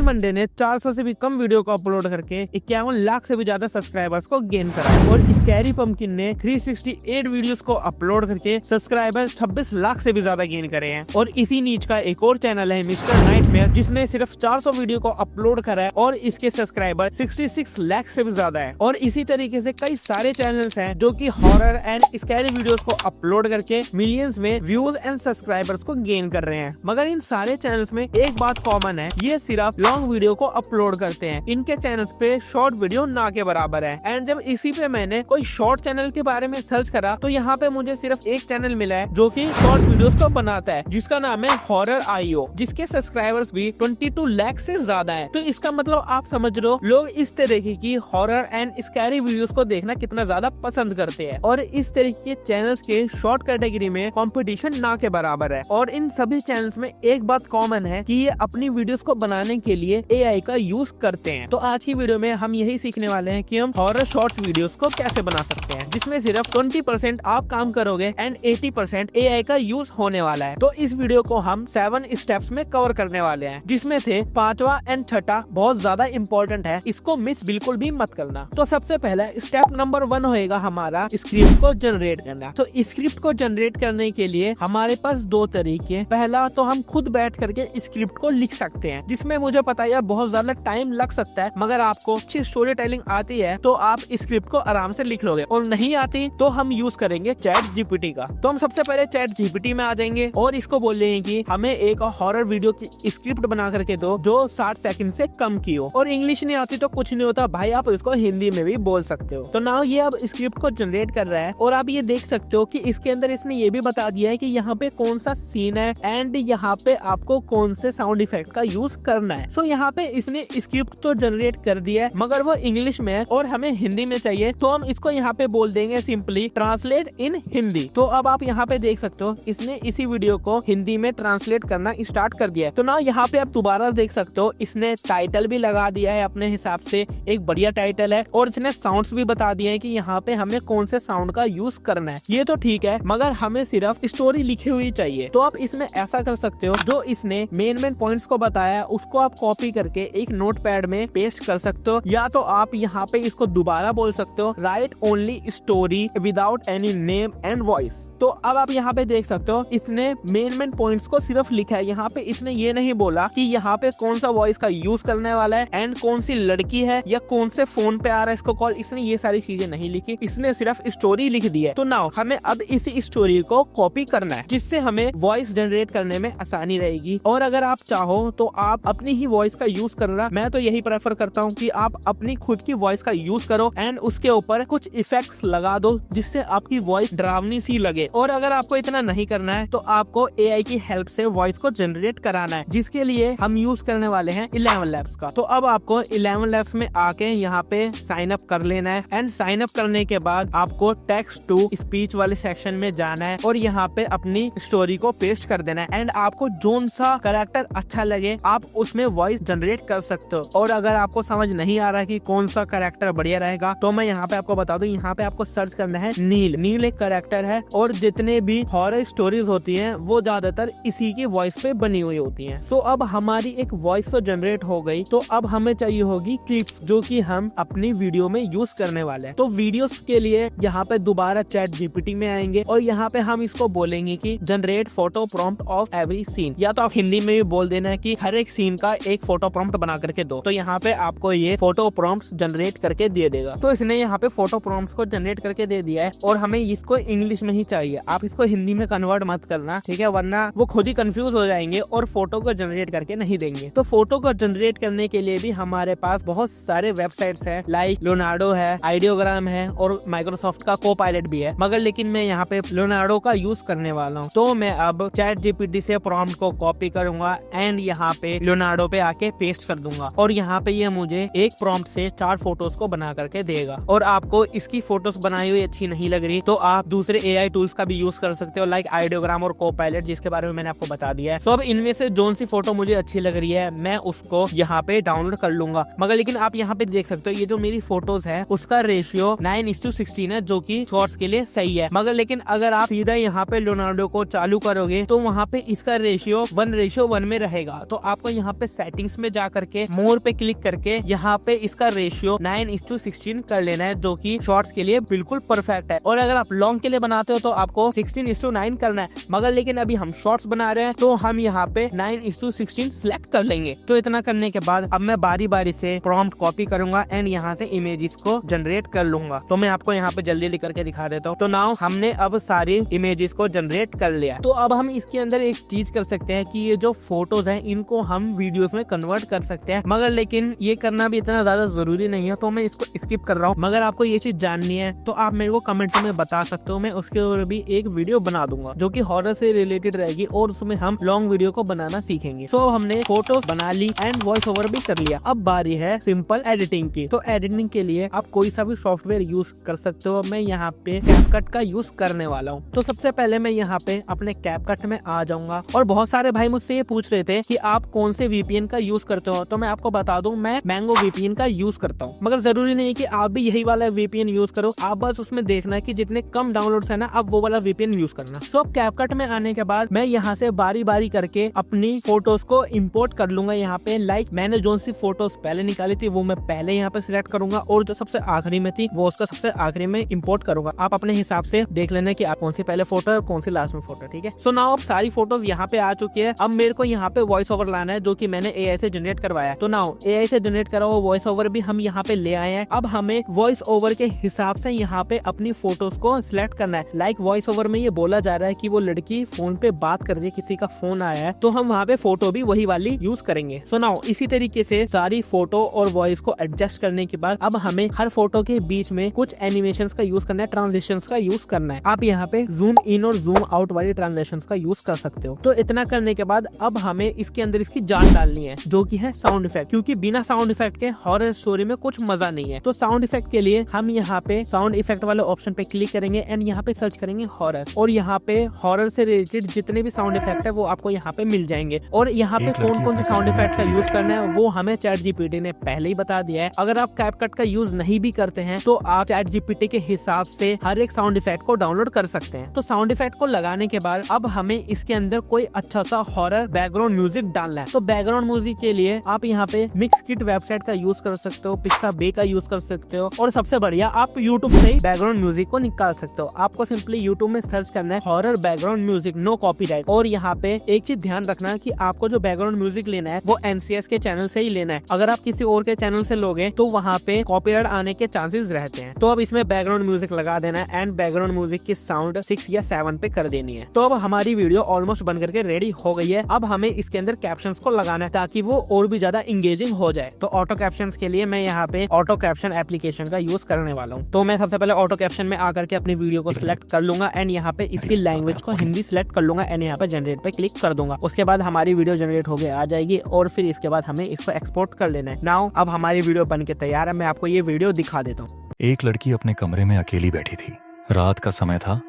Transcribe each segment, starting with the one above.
Monday ने 400 से भी कम वीडियो को अपलोड करके 51 लाख से भी ज्यादा सब्सक्राइबर्स को गेन करा और स्कैरी पंपकिन ने 368 वीडियोस को अपलोड करके सब्सक्राइबर 26 लाख से भी ज्यादा गेन करे हैं। और इसी नीच का एक और चैनल है मिस्टर नाइटमेयर, जिसने सिर्फ 400 वीडियो को अपलोड करा है और इसके सब्सक्राइबर 66 लाख से भी ज्यादा है। और इसी तरीके से कई सारे चैनल्स हैं जो कि हॉरर एंड स्कैरी वीडियोस को अपलोड करके मिलियंस में व्यूज एंड सब्सक्राइबर्स को गेन कर रहे हैं। मगर इन सारे चैनल्स में एक बात कॉमन है, ये सिर्फ लॉन्ग वीडियो को अपलोड करते हैं। इनके चैनल्स पे शॉर्ट वीडियो ना के बराबर है। एंड जब इसी पे मैंने कोई शॉर्ट चैनल के बारे में सर्च करा तो यहाँ पे मुझे सिर्फ एक चैनल मिला है जो कि शॉर्ट वीडियोस को बनाता है, जिसका नाम है हॉरर IO, जिसके सब्सक्राइबर्स भी 22 लाख से ज्यादा है। तो इसका मतलब आप समझ लो लोग इस तरीके की हॉरर एंड स्कैरी वीडियोस को देखना कितना ज्यादा पसंद करते हैं। और इस तरीके के चैनल्स के शॉर्ट कैटेगरी में कंपटीशन ना के बराबर है। और इन सभी चैनल्स में एक बात कॉमन है कि ये अपनी वीडियोस को बनाने के लिए AI का यूज करते हैं। तो आज की वीडियो में हम यही सीखने वाले हैं कि हम हॉरर शॉर्ट्स वीडियोस को कैसे बना सकते हैं, जिसमें सिर्फ 20% आप काम करोगे एंड 80% AI का यूज होने वाला है। तो इस वीडियो को हम 7 स्टेप्स में कवर करने वाले हैं, जिसमें से 5वां एंड 6ठा बहुत ज्यादा इम्पोर्टेंट है, इसको मिस बिल्कुल भी मत करना। तो सबसे पहला स्टेप नंबर 1 होएगा हमारा स्क्रिप्ट को जनरेट करना। तो स्क्रिप्ट को जनरेट करने के लिए हमारे पास 2 तरीके। पहला तो हम खुद बैठ करके स्क्रिप्ट को लिख सकते हैं, जिसमें मुझे पता है बहुत ज्यादा टाइम लग सकता है, मगर आपको अच्छी स्टोरी टेलिंग आती है तो आप स्क्रिप्ट को आराम से लिख लोगे। और नहीं आती तो हम यूज करेंगे चैट GPT का। तो हम सबसे पहले चैट GPT में आ जाएंगे और इसको बोलेंगे कि हमें एक हॉरर वीडियो की स्क्रिप्ट बना करके दो जो 60 सेकंड से कम की हो। और इंग्लिश नहीं आती तो कुछ नहीं होता भाई, आप इसको हिंदी में भी बोल सकते हो। तो नाउ ये अब स्क्रिप्ट को जनरेट कर रहा है और आप ये देख सकते हो कि इसके अंदर इसने ये भी बता दिया है कि यहाँ पे कौन सा सीन है एंड यहाँ पे आपको कौन से साउंड इफेक्ट का यूज करना है। सो यहाँ पे इसने स्क्रिप्ट तो जनरेट कर दिया है, मगर वो इंग्लिश में है और हमें हिंदी में चाहिए। तो हम इसको यहाँ पे बोल देंगे सिंपली ट्रांसलेट इन हिंदी। तो अब आप यहाँ पे देख सकते हो इसने इसी वीडियो को हिंदी में ट्रांसलेट करना स्टार्ट कर दिया है। तो ना यहाँ पे आप दोबारा देख सकते हो इसने टाइटल भी लगा दिया है अपने हिसाब से, एक बढ़िया टाइटल है। और इसने साउंड्स भी बता दिए हैं कि यहाँ पे हमें कौन से साउंड का यूज करना है। ये तो ठीक है, मगर हमें सिर्फ स्टोरी लिखी हुई चाहिए। तो आप इसमें ऐसा कर सकते हो, जो इसने मेन पॉइंट्स को बताया उसको आप कॉपी करके एक नोटपैड में पेस्ट कर सकते हो, या तो आप यहाँ पे इसको दोबारा बोल सकते हो right only story without any name and voice. तो अब आप यहाँ पे देख सकते हो इसने मेन पॉइंट्स को सिर्फ लिखा है। यहाँ पे इसने ये नहीं बोला कि यहाँ पे कौन सा वॉइस का यूज करने वाला है एंड कौन सी लड़की है या कौन से फोन पे आ रहा है इसको कॉल। इसने ये सारी चीजें नहीं लिखी, इसने सिर्फ स्टोरी लिख दी है। तो नाउ हमें अब इसी स्टोरी को कॉपी करना है, जिससे हमें वॉइस जनरेट करने में आसानी रहेगी। और अगर आप चाहो तो आप अपनी ही वॉइस का यूज करना, मैं तो यही प्रेफर करता हूँ कि आप अपनी खुद की वॉइस का यूज करो एंड उसके ऊपर कुछ इफेक्ट्स लगा दो जिससे आपकी वॉइस डरावनी सी लगे। और अगर आपको इतना नहीं करना है तो आपको AI की हेल्प से वॉइस को जनरेट कराना है, जिसके लिए हम यूज करने वाले हैं 11 लैब्स का। तो अब आपको 11 लैब्स में आके यहाँ पे साइन अप कर लेना है एंड साइन अप करने के बाद आपको टेक्स्ट टू स्पीच वाले सेक्शन में जाना है और यहाँ पे अपनी स्टोरी को पेस्ट कर देना है। एंड आपको जोन सा कैरेक्टर अच्छा लगे आप उसमें वॉइस जनरेट कर सकते हो। और अगर आपको समझ नहीं आ रहा कि कौन सा कैरेक्टर बढ़िया रहेगा तो मैं यहाँ पे आपको बता दूं, यहाँ पे आपको सर्च करना है नील। नील एक कैरेक्टर है और जितने भी हॉरर स्टोरीज होती हैं वो ज्यादातर इसी की वॉइस पे बनी हुई होती हैं। सो अब हमारी एक वॉइस तो जनरेट हो गई, तो अब हमें चाहिए होगी क्लिप्स जो कि हम अपनी वीडियो में यूज करने वाले हैं। तो वीडियोस के लिए यहाँ पे दोबारा चैट GPT में आएंगे और यहाँ पे हम इसको बोलेंगे कि generate photo prompt of every scene, या तो आप हिंदी में भी बोल देना है कि हर एक सीन का एक फोटो प्रॉम्प्ट बना करके दो। तो यहाँ पे आपको ये फोटो प्रॉम्प्ट्स जनरेट करके दे देगा। तो इसने यहाँ पे फोटो प्रॉम्प्ट्स को जनरेट करके दे दिया है और हमें इसको इंग्लिश में ही चाहिए। आप इसको हिंदी में कन्वर्ट मत करना, ठीक है, वरना वो खुद ही कंफ्यूज हो जाएंगे और फोटो को जनरेट करके नहीं देंगे। तो फोटो को जनरेट करने के लिए भी हमारे पास बहुत सारे वेबसाइट्स हैं, लाइक लियोनार्डो है, आइडियोग्राम है और माइक्रोसॉफ्ट का कोपायलट भी है। मगर लेकिन मैं यहाँ पे लियोनार्डो का यूज करने वाला हूँ। तो मैं अब चैट GPT से प्रॉम्प्ट को कॉपी करूंगा एंड यहाँ पे लियोनार्डो पे आके पेस्ट कर दूंगा और यहाँ पे ये मुझे एक प्रॉम्प्ट से 4 फोटोज को बना करके देगा। और आपको इसकी फोटोज बनाई हुई अच्छी नहीं लग रही तो आप दूसरे AI टूल्स का भी यूज कर सकते हो, लाइक आइडियोग्राम और कोपायलट, जिसके बारे में मैंने आपको बता दिया है। तो अब इनमें से जोन सी फोटो मुझे अच्छी लग रही है मैं उसको यहाँ पे डाउनलोड कर लूंगा। मगर लेकिन आप यहाँ पे देख सकते हो ये जो मेरी फोटोज है उसका रेशियो 9:16 है, जो कि शॉर्ट्स के लिए सही है। मगर लेकिन अगर आप सीधा यहाँ पे लियोनार्डो को चालू करोगे तो वहाँ पे इसका रेशियो 1:1 में रहेगा। तो आपको यहाँ पे सेटिंग्स में जा करके मोर पे क्लिक करके यहाँ पे इसका रेशियो 9:16 कर लेना है, जो कि शॉर्ट्स के लिए बिल्कुल परफेक्ट है। और अगर आप लॉन्ग के लिए बनाते हो तो आपको 16:9 करना है, मगर लेकिन अभी हम शॉर्ट्स बना रहे हैं तो हम यहाँ पे 9:16 सिलेक्ट कर लेंगे। तो इतना करने के बाद अब मैं बारी बारी से प्रॉम्प्ट कॉपी करूंगा एंड यहाँ से इमेजेस को जनरेट कर लूंगा। तो मैं आपको यहाँ पे जल्दी करके दिखा देता हूँ। तो नाउ हमने अब सारी इमेजेस को जनरेट कर लिया। तो अब हम इसके अंदर एक चीज कर सकते हैं कि ये जो फोटोज हैं इनको हम वीडियोस में कन्वर्ट कर सकते हैं, मगर लेकिन ये करना भी इतना ज्यादा जरूरी नहीं है, तो मैं इसको स्किप कर रहा हूँ। मगर आपको ये चीज जाननी है तो आप मेरे को कमेंट में बता सकते हो, मैं उसके ऊपर भी एक वीडियो बना दूंगा जो कि हॉरर से रिलेटेड रहेगी और उसमें हम लॉन्ग वीडियो को बनाना सीखेंगे। सो हमने फोटोज बना ली एंड वॉइस ओवर भी कर लिया। अब बारी है सिंपल एडिटिंग की। तो एडिटिंग के लिए आप कोई सा भी सॉफ्टवेयर यूज कर सकते हो। मैं यहाँ पे कैपकट का यूज करने वाला हूँ। तो सबसे पहले मैं यहाँ पे अपने कैपकट में आ जाऊंगा। और बहुत सारे भाई मुझसे ये पूछ रहे थे कि आप कौन से वीपीएन का यूज करते हो, तो मैं आपको बता दूं मैं मैंगो वीपीएन का यूज करता हूँ। मगर जरूरी नहीं है कि आप भी यही वाला वीपीएन यूज करो, आप बस उसमें देखना है कि जितने कम डाउनलोड्स है ना आप वो वाला वीपीएन यूज करना। सो कैपकट में आने के बाद मैं यहाँ से बारी बारी करके अपनी फोटोज को इम्पोर्ट कर लूंगा। यहाँ पे लाइक मैंने जो सी फोटोज पहले निकाली थी वो मैं पहले यहाँ पे सिलेक्ट करूंगा और जो सबसे आखिरी में थी वो उसका सबसे आखिरी में इम्पोर्ट करूंगा। आप अपने हिसाब से देख लेना कि आप कौन सी पहले फोटो और कौन सी लास्ट में फोटो, ठीक है। सो नाउ अब सारी फोटोज यहाँ पे आ चुकी है। अब मेरे को यहाँ पे वॉइस ओवर लाना है जो कि मैंने एआई से जनरेट करवाया। तो नाउ एआई से जनरेट करा हुआ वॉइस ओवर भी हम यहाँ पे ले आए हैं। अब हमें वॉइस ओवर के हिसाब से यहाँ पे अपनी फोटोज को सिलेक्ट करना है। लाइक वॉइस ओवर में ये बोला जा रहा है कि वो लड़की फोन पे बात कर रही है, किसी का फोन आया है, तो हम वहाँ पे फोटो भी वही वाली यूज करेंगे। सो नाउ इसी तरीके से सारी फोटो और वॉइस को एडजस्ट करने के बाद अब हमें हर फोटो के बीच में कुछ एनिमेशंस का यूज करना है, ट्रांजिशंस का यूज करना है। आप यहाँ पे जूम इन और जूम आउट वाली ट्रांजिशंस का यूज कर सकते हो। तो इतना करने के बाद अब हमें इसके अंदर इसकी जान डालनी है जो कि है साउंड इफेक्ट, क्योंकि बिना साउंड इफेक्ट के हॉरर स्टोरी में कुछ मजा नहीं है। तो साउंड इफेक्ट के लिए हम यहाँ पे साउंड इफेक्ट वाले ऑप्शन पे क्लिक करेंगे एंड यहाँ पे सर्च करेंगे हॉरर, और यहाँ पे हॉरर से रिलेटेड जितने भी साउंड इफेक्ट है वो आपको यहाँ पे मिल जाएंगे। और यहाँ पे कौन कौन से साउंड इफेक्ट का यूज करना है वो हमें चैट जीपीटी ने पहले ही बता दिया है। अगर आप कैपकट का यूज नहीं भी करते हैं तो आप चैट जीपीटी के हिसाब से हर एक साउंड इफेक्ट को डाउनलोड कर सकते हैं। तो साउंड इफेक्ट को लगाने के बाद अब हमें इसके अंदर कोई अच्छा सा हॉरर बैकग्राउंड म्यूजिक डालना है। तो बैकग्राउंड म्यूजिक के लिए आप यहाँ पे मिक्सकिट वेबसाइट का यूज कर सकते हो, पिक्साबे का यूज कर सकते हो, और सबसे बढ़िया आप यूट्यूब से ही बैकग्राउंड म्यूजिक को निकाल सकते हो। आपको सिंपली यूट्यूब में सर्च करना है horror background music no copyright. और यहाँ पे एक चीज ध्यान रखना कि आपको जो बैकग्राउंड म्यूजिक लेना है वो एनसीएस के चैनल से ही लेना है। अगर आप किसी और के चैनल से लोगे तो वहाँ पे कॉपीराइट आने के चांसेस रहते हैं। तो अब इसमें बैकग्राउंड म्यूजिक लगा देना है एंड बैकग्राउंड म्यूजिक की साउंड 6 या 7 पे कर देनी है। तो अब हमारी वीडियो ऑलमोस्ट बन करके रेडी हो गई है। अब हमें इसके अंदर कैप्शंस को लगाना है ताकि वो और भी ज्यादा इंगेजिंग हो जाए। तो ऑटो कैप्शंस के लिए मैं यहाँ पे ऑटो कैप्शन एप्लीकेशन का यूज करने वाला हूँ। तो मैं सबसे पहले ऑटो कैप्शन में आकर के अपनी वीडियो को सिलेक्ट कर लूंगा एंड यहाँ पे इसकी लैंग्वेज को हिंदी सिलेक्ट कर लूंगा एंड यहाँ पे जनरेट पे क्लिक कर दूंगा। उसके बाद हमारी वीडियो जनरेट होके आ जाएगी और फिर इसके बाद हमें इसको एक्सपोर्ट कर लेना है। नाउ अब हमारी वीडियो बन के तैयार है। मैं आपको ये वीडियो दिखा देता हूँ। एक लड़की अपने कमरे में अकेली बैठी थी। रात का समय था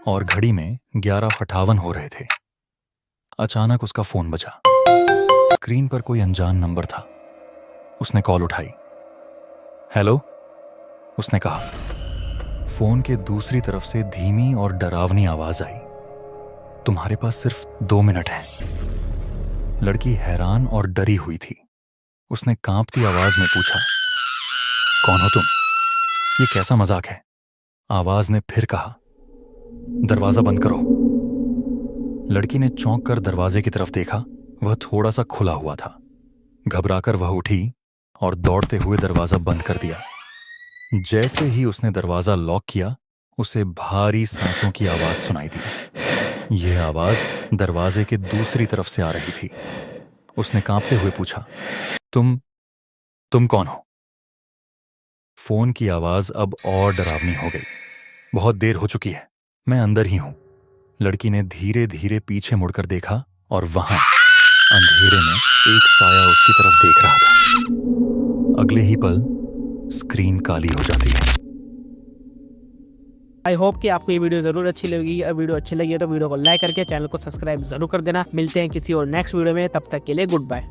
और घड़ी में 11:58 हो रहे थे। अचानक उसका फोन बजा। स्क्रीन पर कोई अनजान नंबर था। उसने कॉल उठाई। हेलो, उसने कहा। फोन के दूसरी तरफ से धीमी और डरावनी आवाज आई। तुम्हारे पास सिर्फ 2 मिनट हैं। लड़की हैरान और डरी हुई थी। उसने कांपती आवाज में पूछा, कौन हो तुम? ये कैसा मजाक है? आवाज ने फिर कहा, दरवाजा बंद करो। लड़की ने चौंक कर दरवाजे की तरफ देखा। वह थोड़ा सा खुला हुआ था। घबराकर वह उठी और दौड़ते हुए दरवाजा बंद कर दिया। जैसे ही उसने दरवाजा लॉक किया, उसे भारी सांसों की आवाज सुनाई दी। यह आवाज दरवाजे के दूसरी तरफ से आ रही थी। उसने कांपते हुए पूछा, तुम कौन हो? फोन की आवाज अब और डरावनी हो गई। बहुत देर हो चुकी है, मैं अंदर ही हूं। लड़की ने धीरे धीरे पीछे मुड़कर देखा और वहां अंधेरे में एक साया उसकी तरफ देख रहा था। अगले ही पल स्क्रीन काली हो जाती है। आई होप कि आपको ये वीडियो जरूर अच्छी लगी। अगर वीडियो अच्छी लगी है तो वीडियो को लाइक करके चैनल को सब्सक्राइब जरूर कर देना। मिलते हैं किसी और नेक्स्ट वीडियो में, तब तक के लिए गुड बाय।